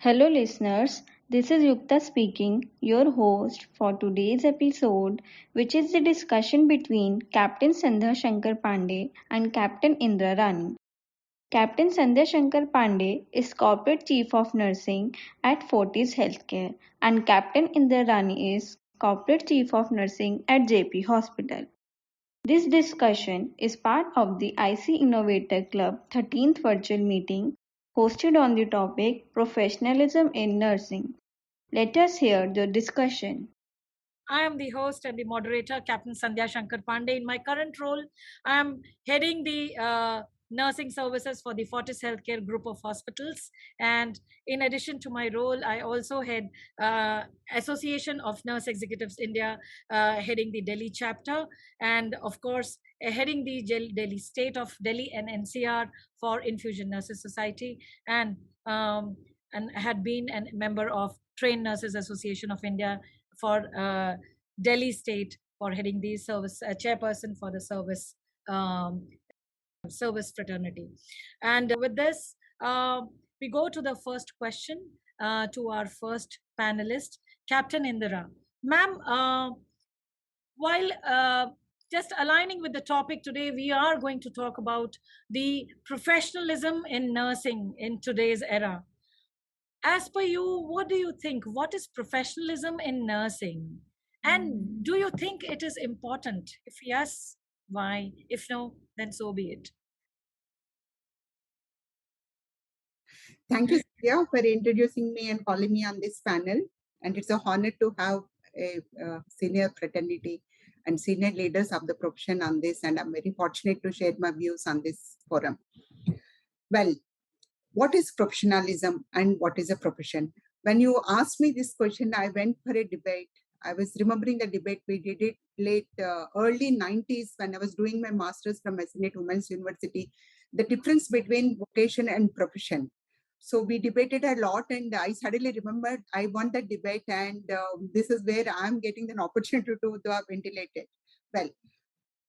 Hello, listeners. This is Yukta speaking, your host for today's episode, which is the discussion between Captain Sandhya Shankar Pandey and Captain Indra Rani. Captain Sandhya Shankar Pandey is Corporate Chief of Nursing at Fortis Healthcare, and Captain Indra Rani is Corporate Chief of Nursing at Jaypee Hospital. This discussion is part of the IC InnovatorCLUB 13th virtual meeting hosted on the topic Professionalism in Nursing. Let us hear the discussion. I am the host and the moderator, Captain Sandhya Shankar Pandey. In my current role, I am heading the nursing services for the Fortis Healthcare Group of Hospitals. And in addition to my role, I also head Association of Nurse Executives India, heading the Delhi chapter, and of course, heading the Delhi state of Delhi and NCR for Infusion Nurses Society, and had been a member of Trained Nurses Association of India for Delhi State for heading the service, chairperson for the service fraternity. And with this, we go to the first question to our first panelist, Captain Indra. Ma'am, while just aligning with the topic today, we are going to talk about the professionalism in nursing in today's era. As per you, what do you think? What is professionalism in nursing? And do you think it is important? If yes, why? If no, then so be it. Thank you, Sandhya, for introducing me and calling me on this panel. And it's a honor to have a senior fraternity and senior leaders of the profession on this. And I'm very fortunate to share my views on this forum. Well, what is professionalism and what is a profession? When you asked me this question, I went for a debate. I was remembering the debate. We did it late early 90s when I was doing my master's from SNA Women's University. The difference between vocation and profession. So we debated a lot, and I suddenly remembered I won that debate, and this is where I'm getting an opportunity to ventilate it. Well,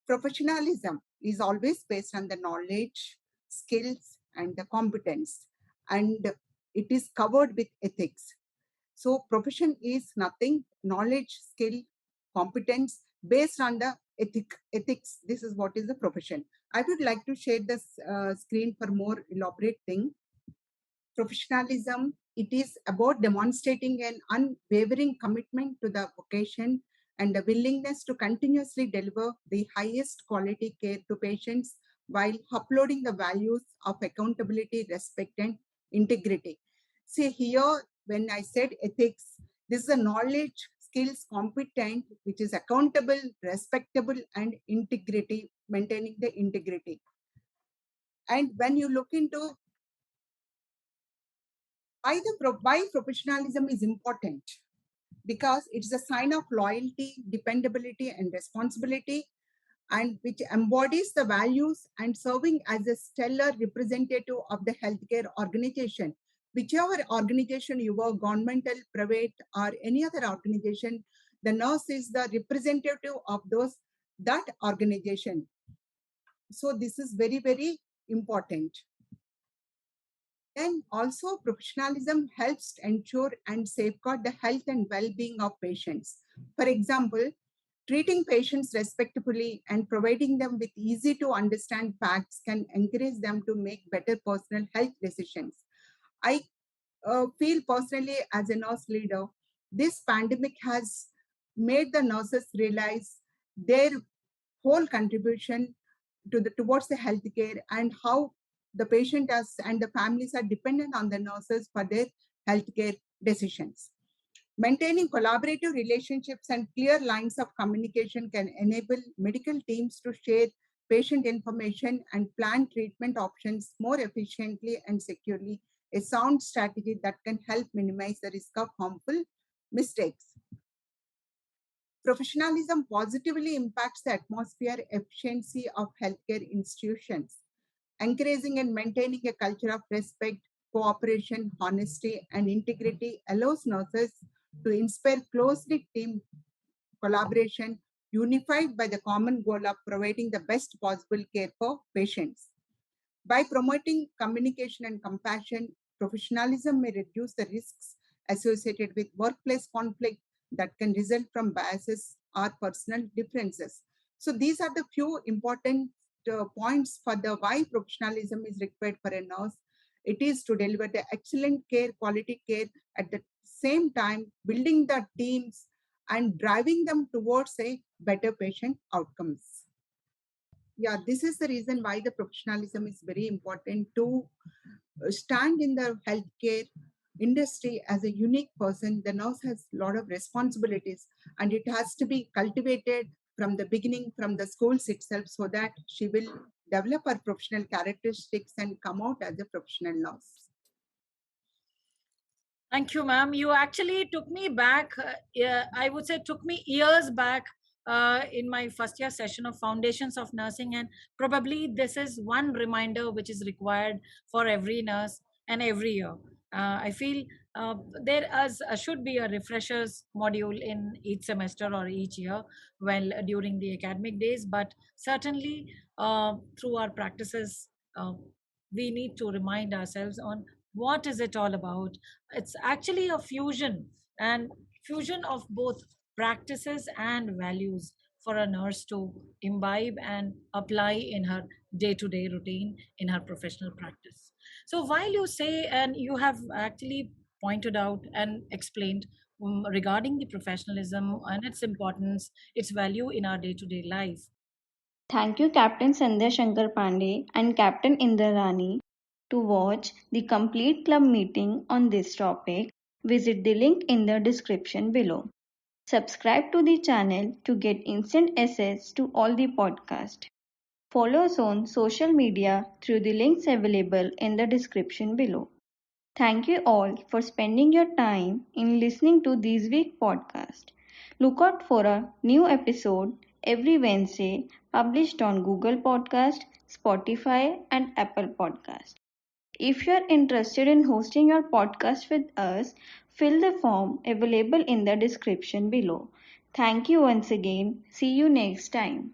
professionalism is always based on the knowledge, skills, and the competence, and it is covered with ethics. So profession is nothing, knowledge, skill, competence based on the ethics. This is what is the profession. I would like to share this screen for more elaborate thing. Professionalism, it is about demonstrating an unwavering commitment to the vocation and the willingness to continuously deliver the highest quality care to patients while uploading the values of accountability, respect, and integrity. See here, when I said ethics, this is a knowledge, skills, competent, which is accountable, respectable, and integrity, maintaining the integrity. And when you look into why professionalism is important, because it's a sign of loyalty, dependability, and responsibility, and which embodies the values and serving as a stellar representative of the healthcare organization. Whichever organization you are, governmental, private, or any other organization, the nurse is the representative of that organization. So this is very, very important. Then also professionalism helps ensure and safeguard the health and well-being of patients. For example, treating patients respectfully and providing them with easy to understand facts can encourage them to make better personal health decisions. I feel personally as a nurse leader, this pandemic has made the nurses realize their whole contribution towards the healthcare and how the patient and the families are dependent on the nurses for their healthcare decisions. Maintaining collaborative relationships and clear lines of communication can enable medical teams to share patient information and plan treatment options more efficiently and securely, a sound strategy that can help minimize the risk of harmful mistakes. Professionalism positively impacts the atmosphere efficiency of healthcare institutions. Encouraging and maintaining a culture of respect, cooperation, honesty, and integrity allows nurses to inspire closely team collaboration, unified by the common goal of providing the best possible care for patients. By promoting communication and compassion, professionalism may reduce the risks associated with workplace conflict that can result from biases or personal differences. So these are the few important points for the why professionalism is required for a nurse. It is to deliver the excellent care, quality care, at the same time building the teams and driving them towards a better patient outcomes. Yeah, this is the reason why the professionalism is very important to stand in the healthcare industry as a unique person. The nurse has a lot of responsibilities, and it has to be cultivated from the beginning, from the schools itself, so that she will develop her professional characteristics and come out as a professional nurse. Thank you, ma'am. You actually took me back, I would say, took me years back in my first year session of Foundations of Nursing. And probably this is one reminder which is required for every nurse and every year. I feel there should be a refreshers module in each semester or each year during the academic days. But certainly through our practices, we need to remind ourselves on what is it all about. It's actually a fusion of both practices and values for a nurse to imbibe and apply in her day-to-day routine in her professional practice. So while you say, and you have actually pointed out and explained regarding the professionalism and its importance, its value in our day-to-day life. Thank you, Captain Sandhya Shankar Pandey and Captain Indra Rani. To watch the complete club meeting on this topic, visit the link in the description below. Subscribe to the channel to get instant access to all the podcasts. Follow us on social media through the links available in the description below. Thank you all for spending your time in listening to this week's podcast. Look out for a new episode every Wednesday published on Google Podcast, Spotify, and Apple Podcast. If you are interested in hosting your podcast with us, fill the form available in the description below. Thank you once again. See you next time.